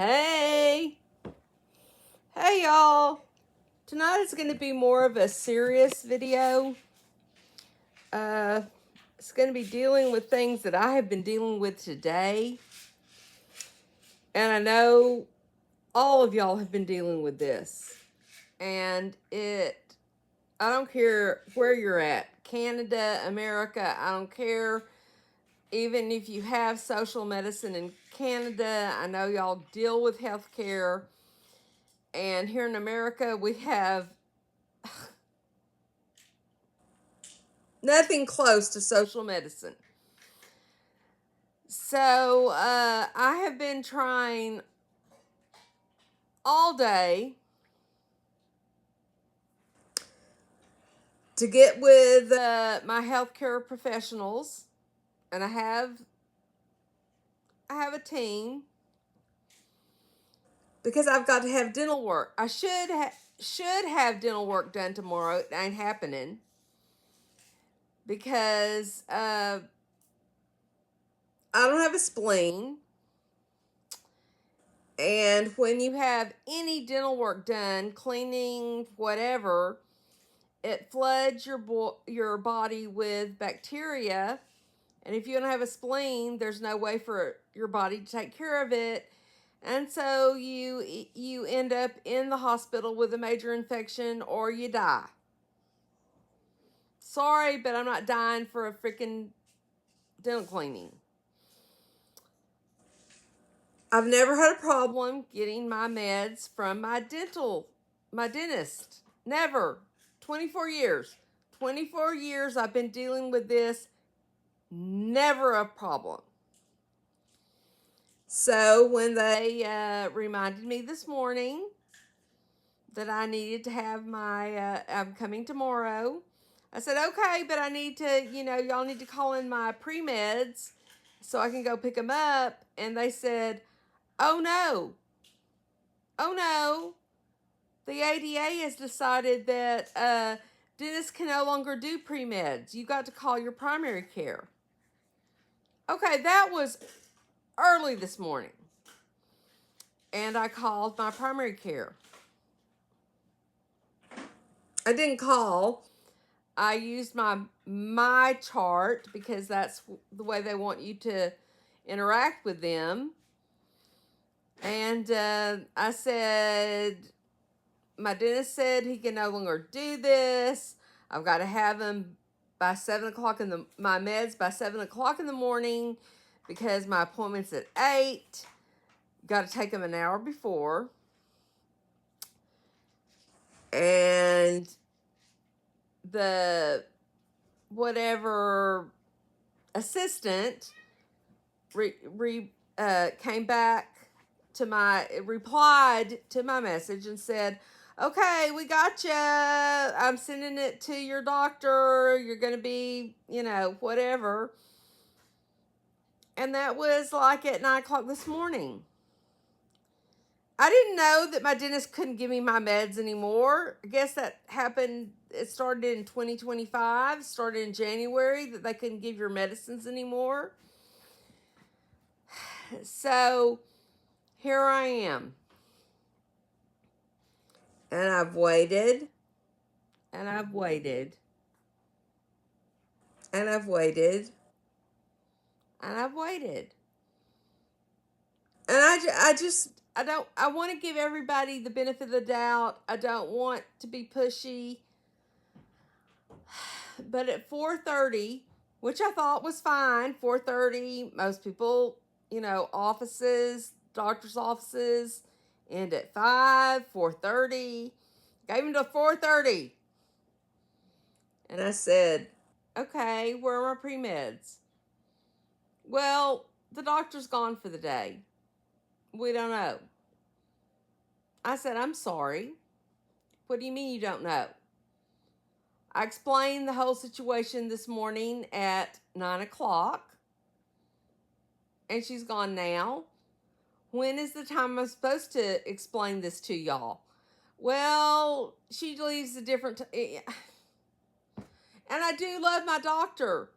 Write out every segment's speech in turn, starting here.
Hey, hey y'all. Tonight is going to be more of a serious video. Uh, it's going to be dealing with things that I have been dealing with today. And I know all of y'all have been dealing with this. And I don't care where you're at, Canada, America, I don't care. Even if you have social medicine in Canada, I know y'all deal with healthcare. And here in America, we have nothing close to social medicine. So I have been trying all day to get with my healthcare professionals, and I have a team because I've got to have dental work. I should have dental work done tomorrow. It ain't happening because I don't have a spleen. And when you have any dental work done, cleaning, whatever, it floods your body with bacteria. And if you don't have a spleen, there's no way for your body to take care of it. And so you end up in the hospital with a major infection or you die. Sorry, but I'm not dying for a freaking dental cleaning. I've never had a problem getting my meds from my dentist. Never. 24 years. 24 years I've been dealing with this. Never a problem. So when they reminded me this morning that I needed to have I'm coming tomorrow, I said, okay, but I need to, y'all need to call in my pre-meds so I can go pick them up. And they said, oh no, the ADA has decided that dentists can no longer do pre-meds. You got to call your primary care. Okay, that was early this morning. And I called my primary care. I didn't call. I used my chart because that's the way they want you to interact with them. And I said, my dentist said he can no longer do this. I've got to have him by 7 o'clock my meds by 7 o'clock in the morning because my appointment's at 8. Got to take them an hour before. And the whatever assistant came back replied to my message and said, okay, we got you. I'm sending it to your doctor. You're going to be, whatever. And that was like at 9 o'clock this morning. I didn't know that my dentist couldn't give me my meds anymore. I guess that happened. It started in 2025, started in January, that they couldn't give your medicines anymore. So here I am. And I've waited. And I've waited. And I've waited. And I've waited. And I want to give everybody the benefit of the doubt. I don't want to be pushy. But at 4:30, which I thought was fine, 4:30, most people, offices, doctor's offices, end at 5, 4:30. Gave them to 4:30. And I said, okay, where are my pre-meds? Well, the doctor's gone for the day. We don't know. I said, I'm sorry. What do you mean you don't know? I explained the whole situation this morning at 9 o'clock. And she's gone now. When is the time I'm supposed to explain this to y'all? Well, she leaves a different... And I do love my doctor.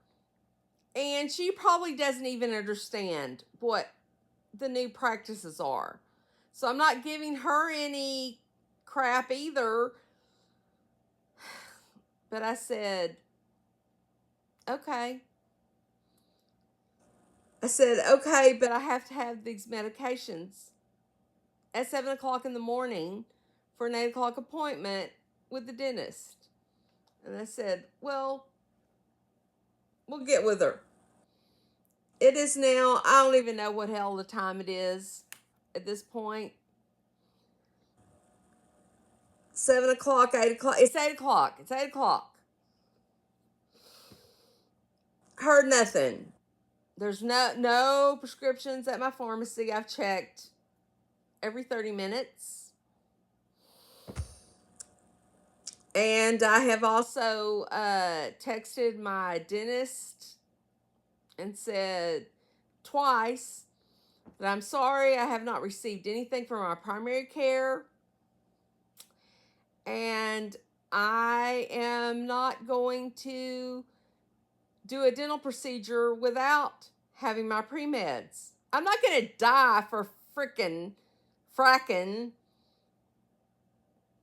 And she probably doesn't even understand what the new practices are. So I'm not giving her any crap either. But I said, okay. I said, okay, but I have to have these medications at 7 o'clock in the morning for an 8 o'clock appointment with the dentist. And I said, well, we'll get with her. It is now, I don't even know what hell the time it is at this point. 7 o'clock, 8 o'clock. It's 8 o'clock. It's 8 o'clock. Heard nothing. There's no prescriptions at my pharmacy. I've checked every 30 minutes. And I have also texted my dentist and said twice that I'm sorry, I have not received anything from my primary care. And I am not going to do a dental procedure without having my pre-meds. I'm not going to die for fracking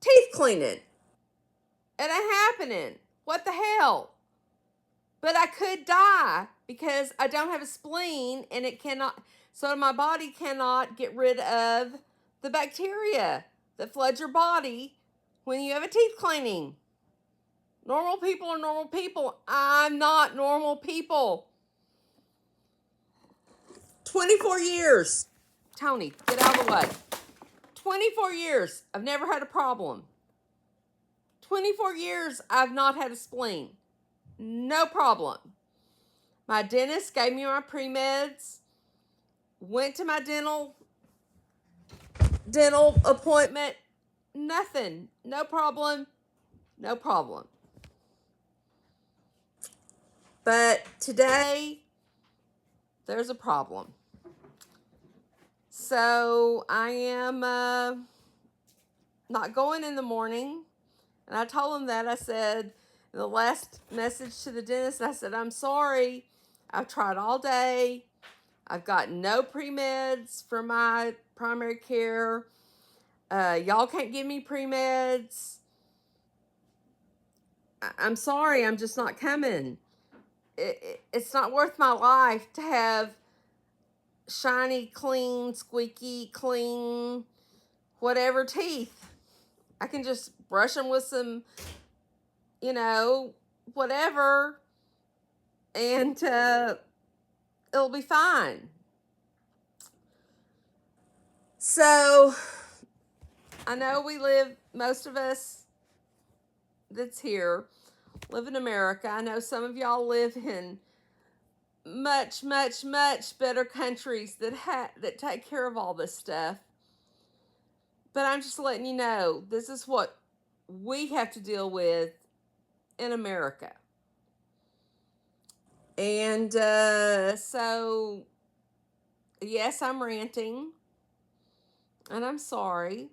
teeth cleaning. It ain't happening. What the hell? But I could die because I don't have a spleen and it cannot, so my body cannot get rid of the bacteria that floods your body when you have a teeth cleaning. Normal people are normal people. I'm not normal people. 24 years. Tony, get out of the way. 24 years. I've never had a problem. 24 years, I've not had a spleen. No problem. My dentist gave me my pre-meds. Went to my dental appointment. Nothing. No problem. No problem. But today, there's a problem. So I am not going in the morning. And I told him that. I said, in the last message to the dentist, I said, I'm sorry. I've tried all day. I've got no pre-meds for my primary care. Y'all can't give me pre-meds. I'm sorry. I'm just not coming. It's not worth my life to have shiny, clean, squeaky, clean, whatever teeth. I can just brush them with some, whatever, and it'll be fine. So, I know most of us that's here live in America. I know some of y'all live in much, much, much better countries that take care of all this stuff. But I'm just letting you know, this is what we have to deal with in America. And so, yes, I'm ranting. And I'm sorry.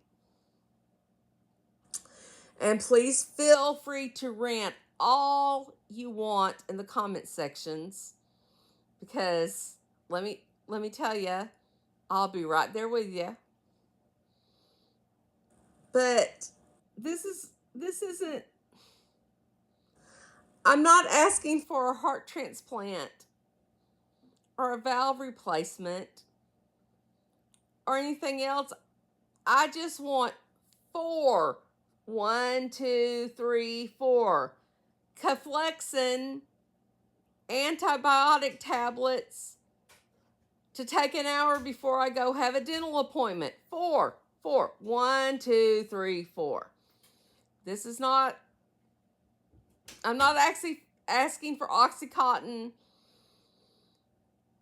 And please feel free to rant all you want in the comment sections. Because let me tell you, I'll be right there with you. But this isn't, I'm not asking for a heart transplant or a valve replacement or anything else. I just want 4 Ceflexin antibiotic tablets to take an hour before I go have a dental appointment. 4. 1, 2, 3, 4. This is not, I'm not actually asking for Oxycontin.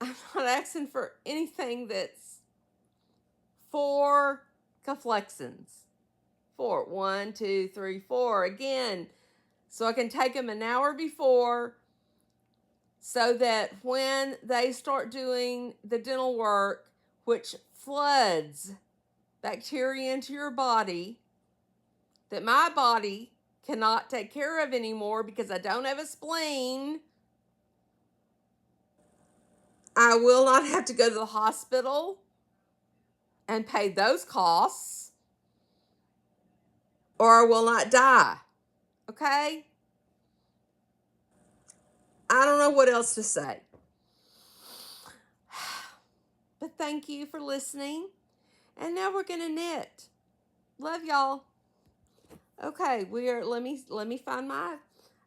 I'm not asking for anything that's 4 Ceflexins. 4. 1, 2, 3, 4. Again, so I can take them an hour before so that when they start doing the dental work, which floods bacteria into your body that my body cannot take care of anymore because I don't have a spleen, I will not have to go to the hospital. and pay those costs, or I will not die. Okay? I don't know what else to say. But thank you for listening. And now we're gonna knit. Love y'all. Okay, let me find my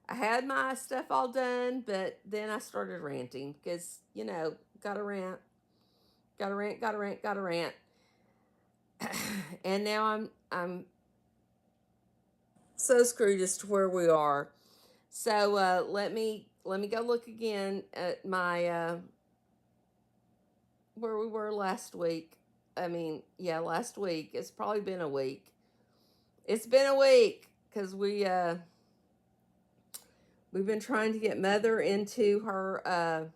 I had my stuff all done, but then I started ranting because, gotta rant. Gotta rant, gotta rant, gotta rant. And now I'm so screwed as to where we are. So let me go look again at my where we were last week. I mean, yeah, last week. It's probably been a week. It's been a week because we've been trying to get Mother into her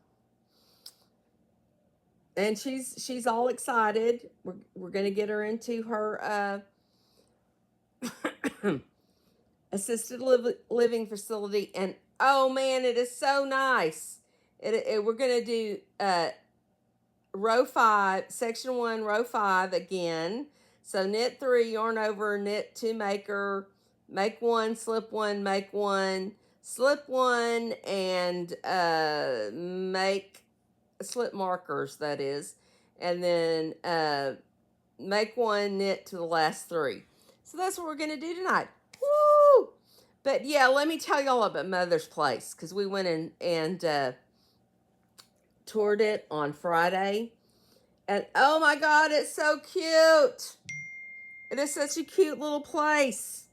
and she's all excited. We're gonna get her into her assisted living facility, and oh man, it is so nice. We're gonna do row 5, section 1, row 5 again. So knit 3, yarn over, knit 2 maker, make 1, slip 1, make 1, slip 1, and make slip markers, that is, and then make 1, knit to the last 3. So that's what we're going to do tonight. Woo! But yeah, let me tell y'all about Mother's Place, because we went in and toured it on Friday. And oh my God, it's so cute. It is such a cute little place.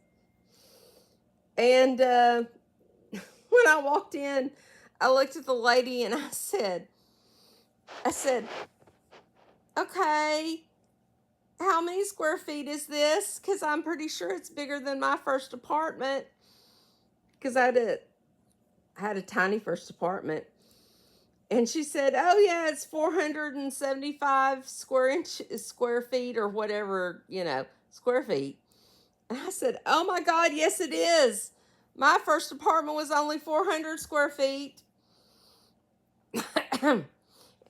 And when I walked in, I looked at the lady and I said, okay, how many square feet is this? Because I'm pretty sure it's bigger than my first apartment. Because I had a tiny first apartment. And she said, oh yeah, it's 475 square feet or whatever, square feet. And I said, oh my God, yes it is. My first apartment was only 400 square feet. And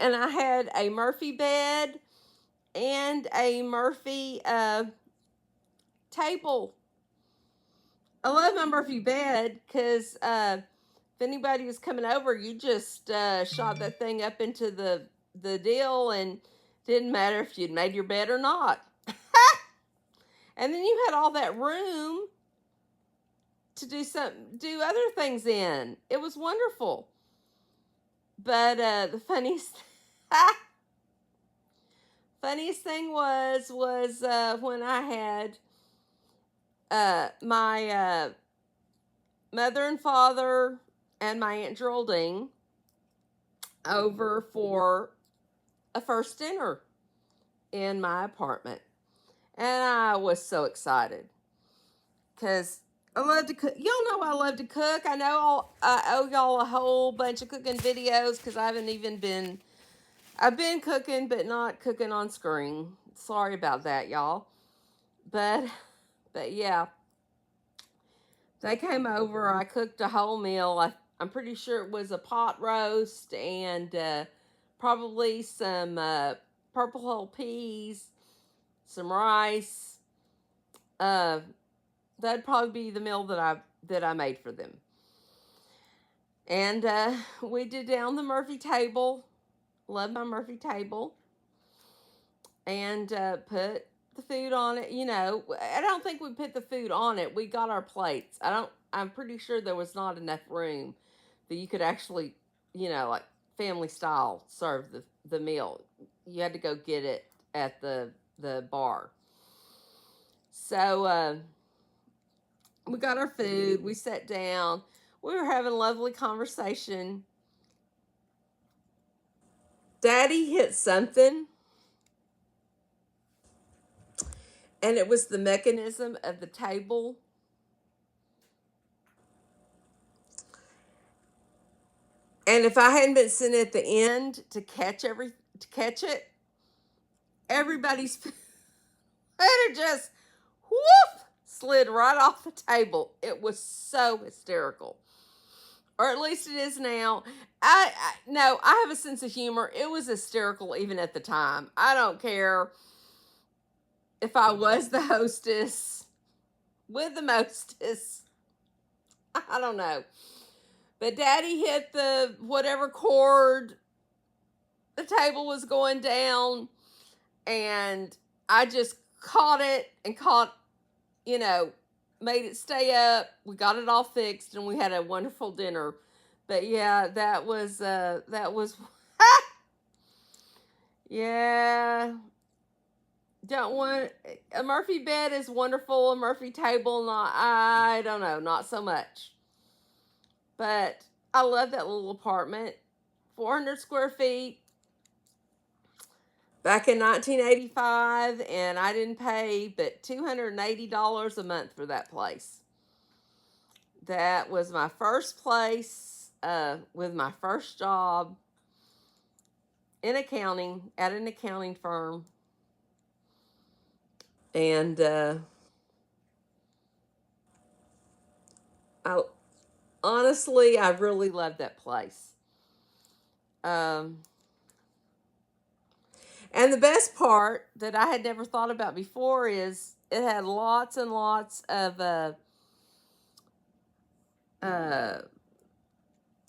I had a Murphy bed and a Murphy table. I love my Murphy bed because if anybody was coming over, you just shot that thing up into the deal, and didn't matter if you'd made your bed or not. And then you had all that room to do other things in. It was wonderful. But the funniest thing was when I had my mother and father and my Aunt Geraldine over for a first dinner in my apartment. And I was so excited because I love to cook. Y'all know I love to cook. I owe y'all a whole bunch of cooking videos because I've been cooking, but not cooking on screen. Sorry about that, y'all. But yeah, they came over. I cooked a whole meal. I'm pretty sure it was a pot roast and probably some purple hull peas, some rice. That'd probably be the meal that I made for them. And we did down the Murphy table. Love my Murphy table. And put the food on it. I don't think we put the food on it. We got our plates. I'm pretty sure there was not enough room that you could actually, like family style serve the meal. You had to go get it at the bar. So we got our food. We sat down. We were having a lovely conversation. Daddy hit something, and it was the mechanism of the table. And if I hadn't been sitting at the end to catch it, everybody's food just whoop slid right off the table. It was so hysterical. Or at least it is now. No, I have a sense of humor. It was hysterical even at the time. I don't care. if I was the hostess with the mostess. I don't know. But Daddy hit the whatever chord, the table was going down, and I just caught it and you know, made it stay up. We got it all fixed, and we had a wonderful dinner. But yeah, that was yeah. Don't want a Murphy bed is wonderful. A Murphy table, not I don't know, not so much. But I love that little apartment, 400 square feet. Back in 1985, and I didn't pay but $280 a month for that place. That was my first place with my first job in accounting at an accounting firm. And I honestly, I really loved that place. Um, and the best part that I had never thought about before is it had lots and lots of uh,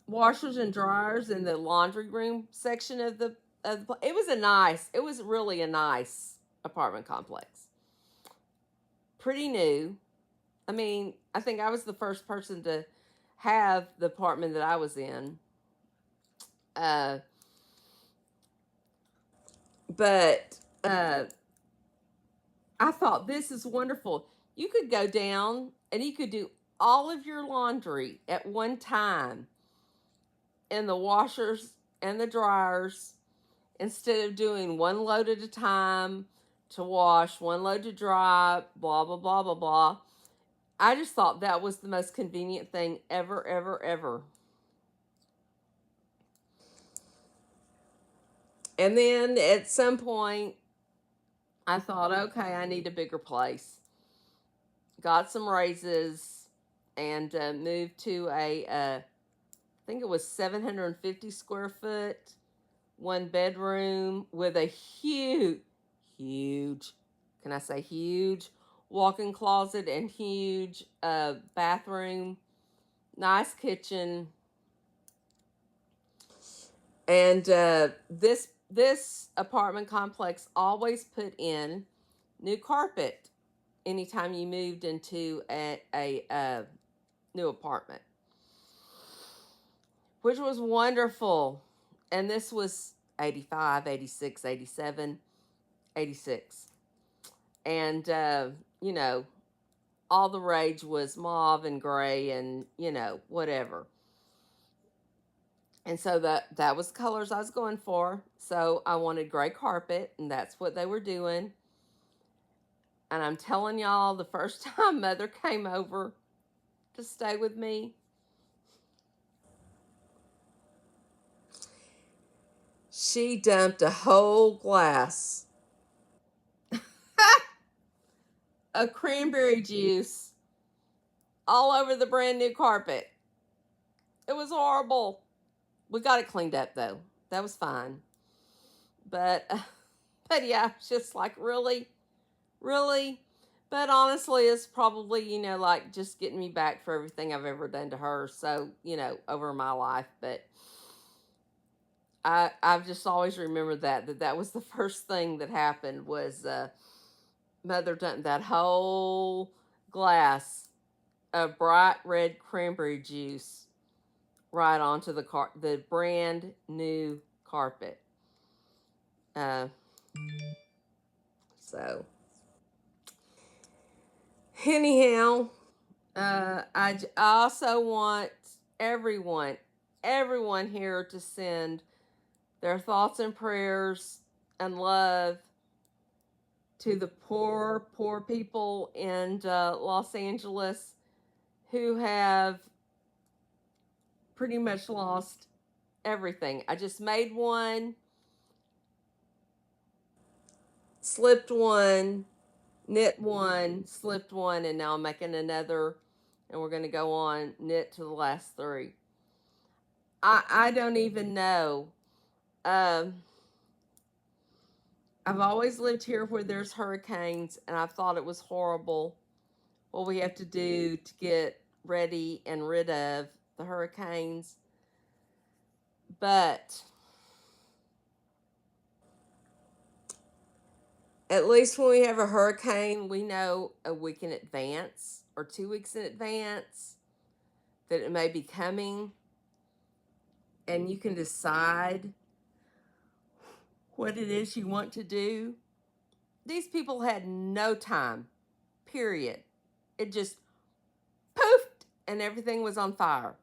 washers and dryers in the laundry room section it was it was really a nice apartment complex. Pretty new. I mean, I think I was the first person to have the apartment that I was in. Uh, but I thought this is wonderful. You could go down and you could do all of your laundry at one time in the washers and the dryers instead of doing one load at a time to wash, one load to dry, blah, blah, blah, blah, blah. I just thought that was the most convenient thing ever, ever, ever. And then at some point, I thought, okay, I need a bigger place. Got some raises and moved to I think it was 750 square foot, one bedroom with a huge, can I say huge, walk-in closet and huge bathroom, nice kitchen. And this apartment complex always put in new carpet anytime you moved into a new apartment, which was wonderful. And this was 85, 86, 87, 86. And, you know, all the rage was mauve and gray and, you know, whatever. And so that was the colors I was going for. So I wanted gray carpet, and that's what they were doing. And I'm telling y'all, the first time Mother came over to stay with me, she dumped a whole glass of cranberry juice all over the brand new carpet. It was horrible. We got it cleaned up though. That was fine. But but yeah, it's just like really. But honestly, it's probably, you know, like just getting me back for everything I've ever done to her. So, you know, over my life. But I've just always remembered that was the first thing that happened was Mother dumped that whole glass of bright red cranberry juice right onto the brand new carpet. Uh, so anyhow, I also want everyone, everyone here to send their thoughts and prayers and love to the poor people in Los Angeles who have pretty much lost everything. I just made one, slipped one, knit one, slipped one, and now I'm making another, and we're going to go on knit to the last three. I don't even know. Um, I've always lived here where there's hurricanes, and I've thought it was horrible what we have to do to get ready and rid of the hurricanes. But at least when we have a hurricane, we know a week in advance or 2 weeks in advance that it may be coming, and you can decide what it is you want to do. These people had no time, period. It just poofed and everything was on fire.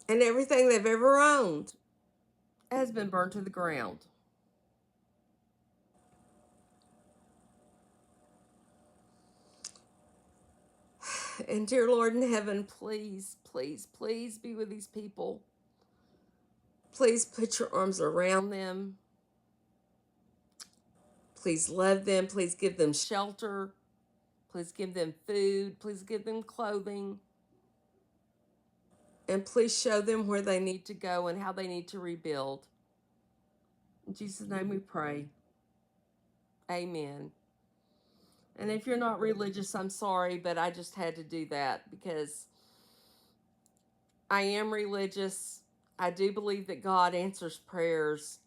And everything they've ever owned has been burned to the ground. And dear Lord in heaven, please, please, please be with these people. Please put your arms around them. Please love them. Please give them shelter. Please give them food. Please give them clothing. And please show them where they need to go and how they need to rebuild. In Jesus' name we pray. Amen. And if you're not religious, I'm sorry, but I just had to do that because I am religious. I do believe that God answers prayers.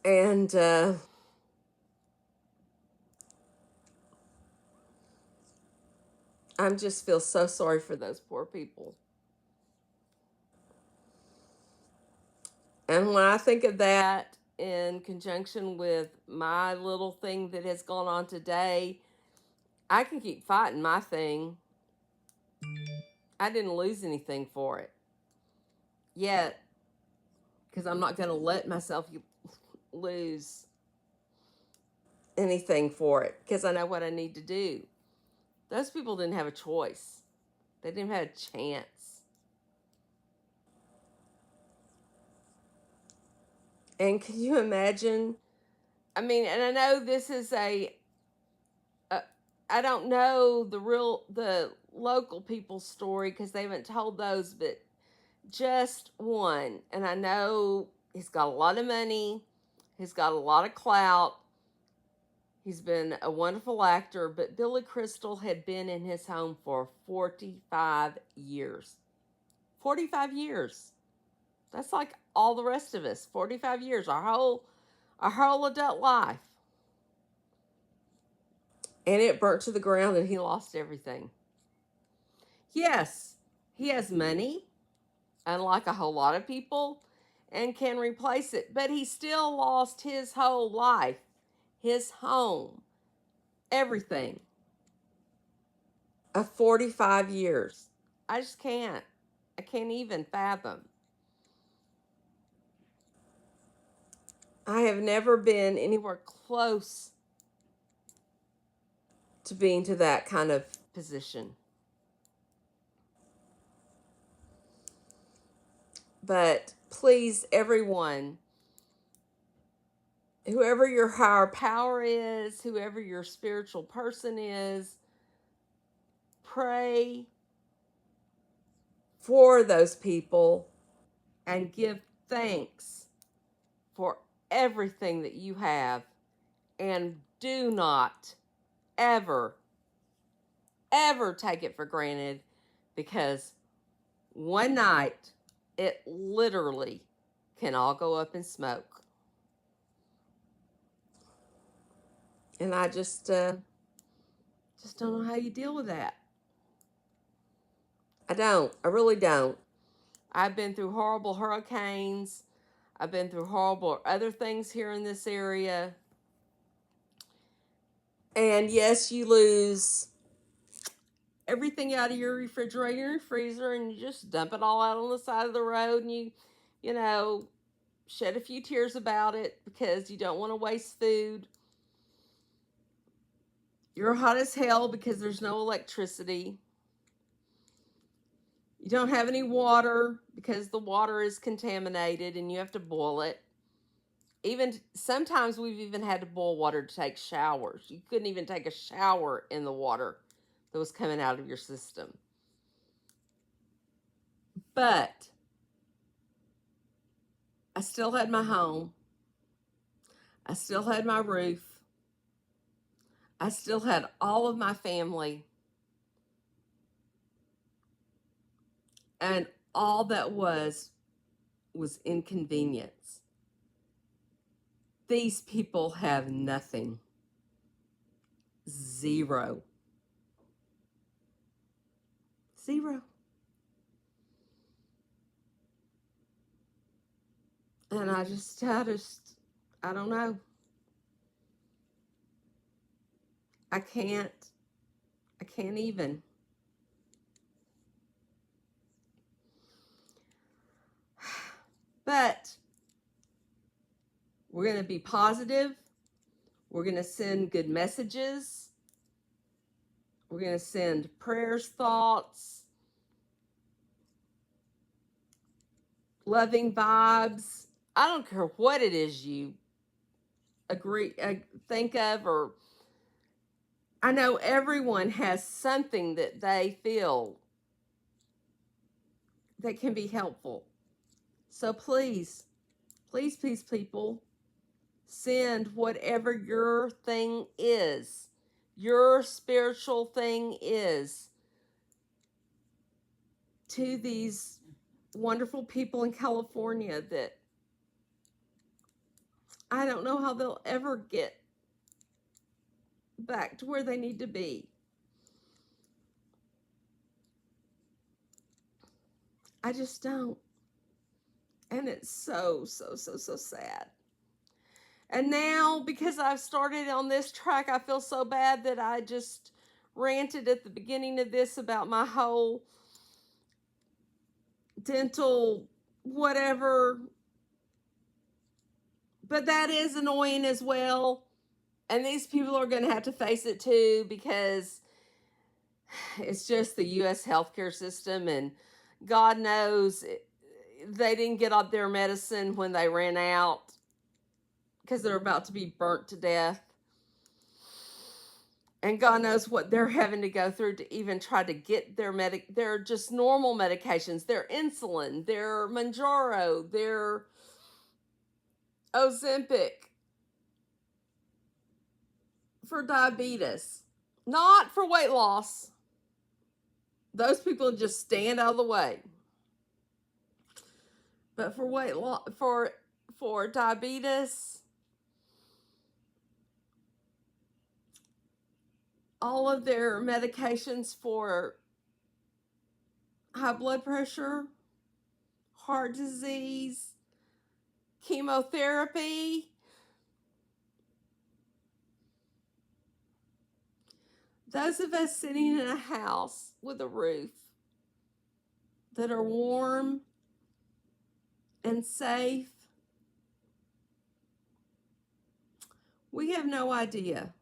And I just feel so sorry for those poor people. And when I think of that in conjunction with my little thing that has gone on today, I can keep fighting my thing. I didn't lose anything for it yet, because I'm not going to let myself lose anything for it, because I know what I need to do. Those people didn't have a choice. They didn't have a chance. And can you imagine? I mean, and I know this is I don't know the local people's story because they haven't told those, but just one. And I know he's got a lot of money, he's got a lot of clout, he's been a wonderful actor, but Billy Crystal had been in his home for 45 years. 45 years. That's like all the rest of us. 45 years, our whole adult life. And it burnt to the ground and he lost everything. Yes, he has money, unlike a whole lot of people, and can replace it, but he still lost his whole life, his home, everything. Of 45 years. I just can't. I can't even fathom. I have never been anywhere close to being to that kind of position. But please, everyone, whoever your higher power is, whoever your spiritual person is, pray for those people and give thanks for everything that you have. And do not ever, ever take it for granted, because one night it literally can all go up in smoke. And I just don't know how you deal with that. I don't. I really don't. I've been through horrible hurricanes. I've been through horrible other things here in this area. And yes, you lose everything out of your refrigerator and freezer, and you just dump it all out on the side of the road, and you know, shed a few tears about it because you don't want to waste food. You're hot as hell because there's no electricity. You don't have any water because the water is contaminated and you have to boil it. Even sometimes we've even had to boil water to take showers. You couldn't even take a shower in the water that was coming out of your system. But still had my home. I still had my roof. I still had all of my family. And all that was inconvenience. These people have nothing. Zero. Zero. And I don't know. I can't even. But we're going to be positive. We're going to send good messages. We're going to send prayers, thoughts, loving vibes. I don't care what it is you think of, or I know everyone has something that they feel that can be helpful. So please, please, please, people, send whatever your thing is, your spiritual thing is, to these wonderful people in California that I don't know how they'll ever get back to where they need to be. I just don't. And it's so, so, so, so sad. And now, because I've started on this track, I feel so bad that I just ranted at the beginning of this about my whole dental whatever. But that is annoying as well. And these people are going to have to face it too, because it's just the U.S. healthcare system, and God knows they didn't get up their medicine when they ran out, because they're about to be burnt to death. And God knows what they're having to go through to even try to get their just normal medications, their insulin, their Mounjaro, their Ozempic for diabetes, not for weight loss. Those people just stand out of the way. But for weight loss, for diabetes, all of their medications for high blood pressure, heart disease, chemotherapy. Those of us sitting in a house with a roof that are warm and safe, we have no idea.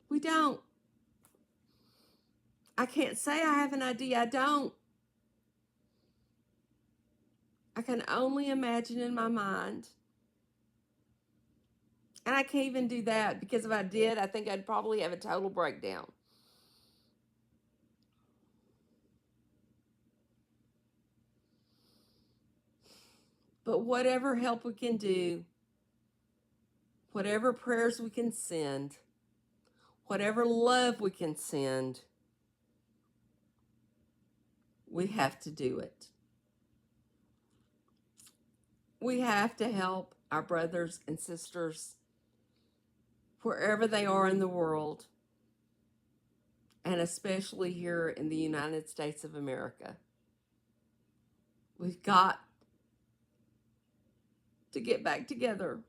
We don't. I can't say I have an idea. I don't. I can only imagine in my mind. And I can't even do that, because if I did, I think I'd probably have a total breakdown. But whatever help we can do, whatever prayers we can send, whatever love we can send, we have to do it. We have to help our brothers and sisters wherever they are in the world, and especially here in the United States of America. We've got to get back together,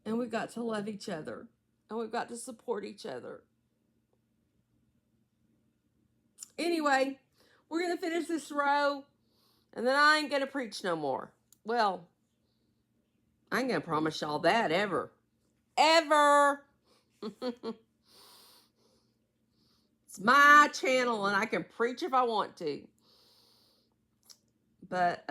and we've got to love each other, and we've got to support each other. Anyway, we're going to finish this row, and then I ain't going to preach no more. Well, I ain't going to promise y'all that ever. Ever. It's my channel, and I can preach if I want to. But,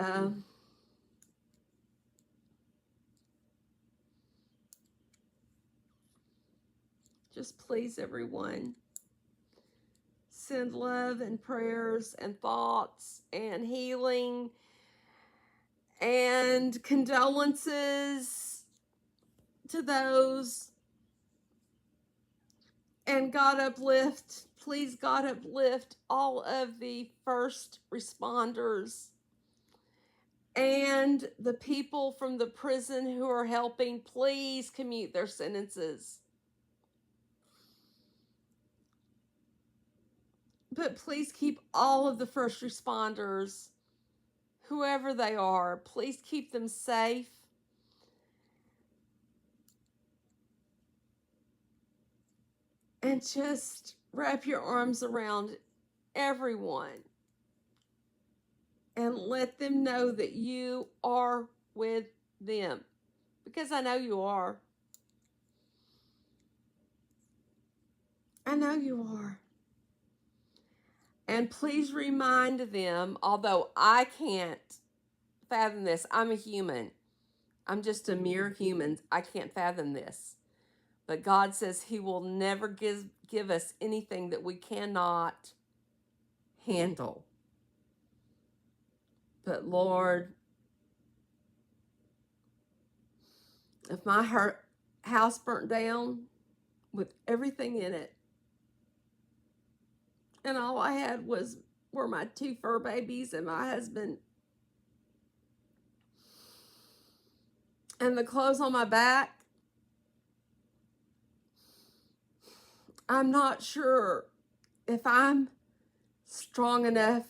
just please, everyone, send love and prayers and thoughts and healing And condolences to those. And God uplift, please God uplift all of the first responders and the people from the prison who are helping. Please commute their sentences. But please keep all of the first responders, whoever they are, please keep them safe. And just wrap your arms around everyone and let them know that you are with them, because I know you are. I know you are. And please remind them, although I can't fathom this, I'm a human. I'm just a mere human. I can't fathom this. But God says He will never give us anything that we cannot handle. But Lord, if my house burnt down with everything in it, and all I had were my 2 fur babies and my husband and the clothes on my back, I'm not sure if I'm strong enough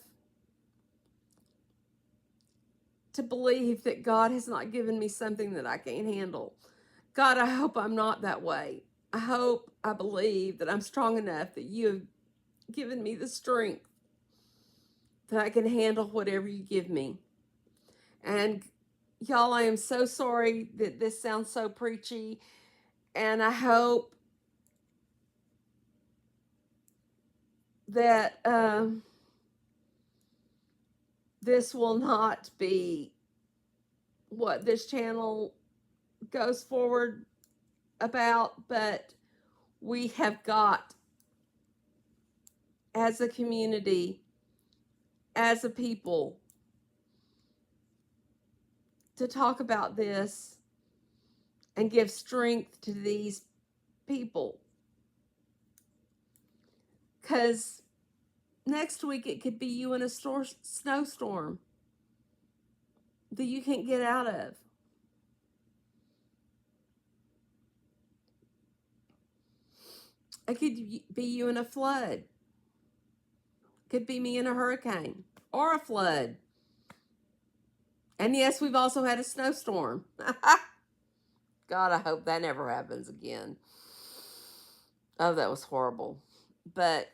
to believe that God has not given me something that I can't handle. God, I hope I'm not that way. I believe that I'm strong enough that you have given me the strength that I can handle whatever you give me. And y'all, I am so sorry that this sounds so preachy, and I hope that this will not be what this channel goes forward about, but we have got, as a community, as a people, to talk about this and give strength to these people. Because next week it could be you in a snowstorm that you can't get out of. It could be you in a flood. It could be me in a hurricane or a flood. And yes, we've also had a snowstorm. God, I hope that never happens again. Oh, that was horrible. But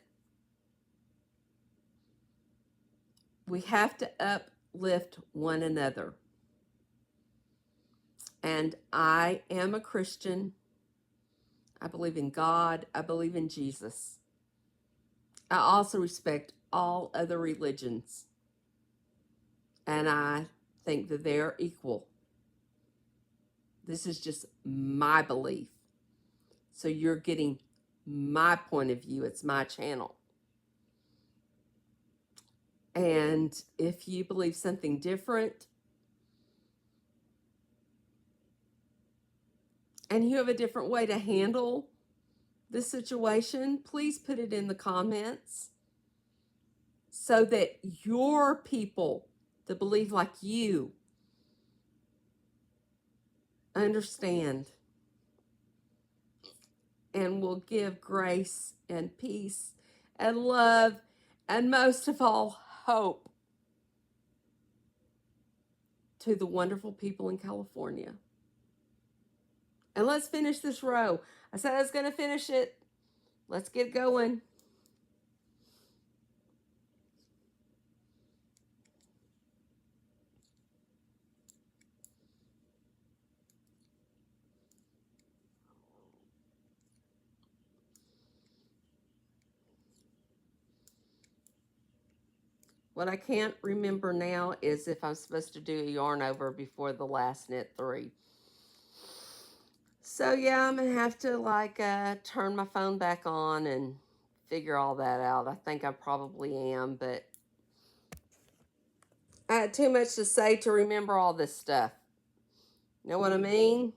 we have to uplift one another. And I am a Christian. I believe in God. I believe in Jesus. I also respect all other religions. And I think that they're equal. This is just my belief. So you're getting my point of view. It's my channel. And if you believe something different, and you have a different way to handle this situation, please put it in the comments so that your people that believe like you understand and will give grace and peace and love and most of all, hope to the wonderful people in California. And let's finish this row. I said I was going to finish it. Let's get going. What I can't remember now is if I'm supposed to do a yarn over before the last knit 3. So yeah, I'm gonna have to turn my phone back on and figure all that out. I think I probably am, but I had too much to say to remember all this stuff. Know what I mean?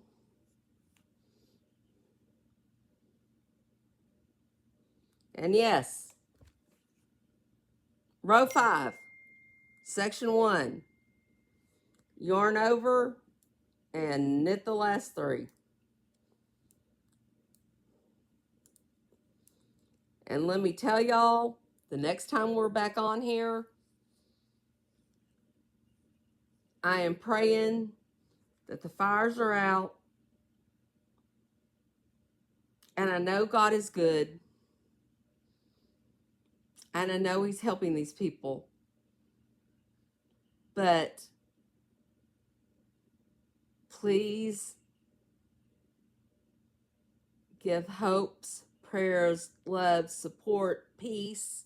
And yes, row 5, section 1, yarn over and knit the last 3. And let me tell y'all, the next time we're back on here, I am praying that the fires are out. And I know God is good. And I know He's helping these people. But please give hopes, prayers, love, support, peace,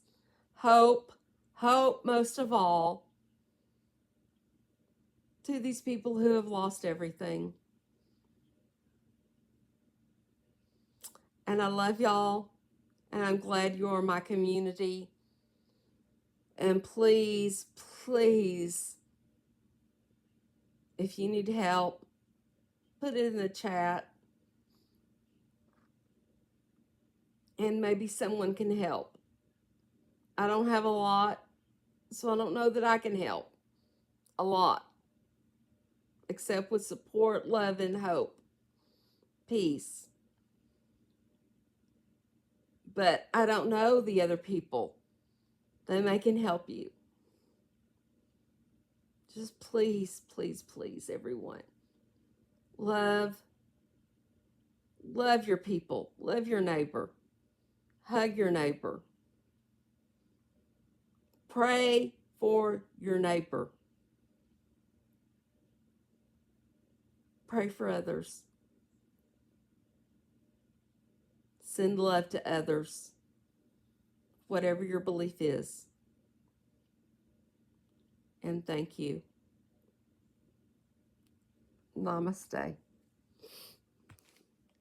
hope most of all to these people who have lost everything. And I love y'all, and I'm glad you're my community. And please, please, if you need help, put it in the chat, and maybe someone can help. I don't have a lot, so I don't know that I can help a lot, except with support, love, and hope, peace. But I don't know the other people. They can help you. Just please, please, please, everyone. Love your people. Love your neighbor. Hug your neighbor. Pray for your neighbor. Pray for others. Send love to others, whatever your belief is. And thank you. Namaste.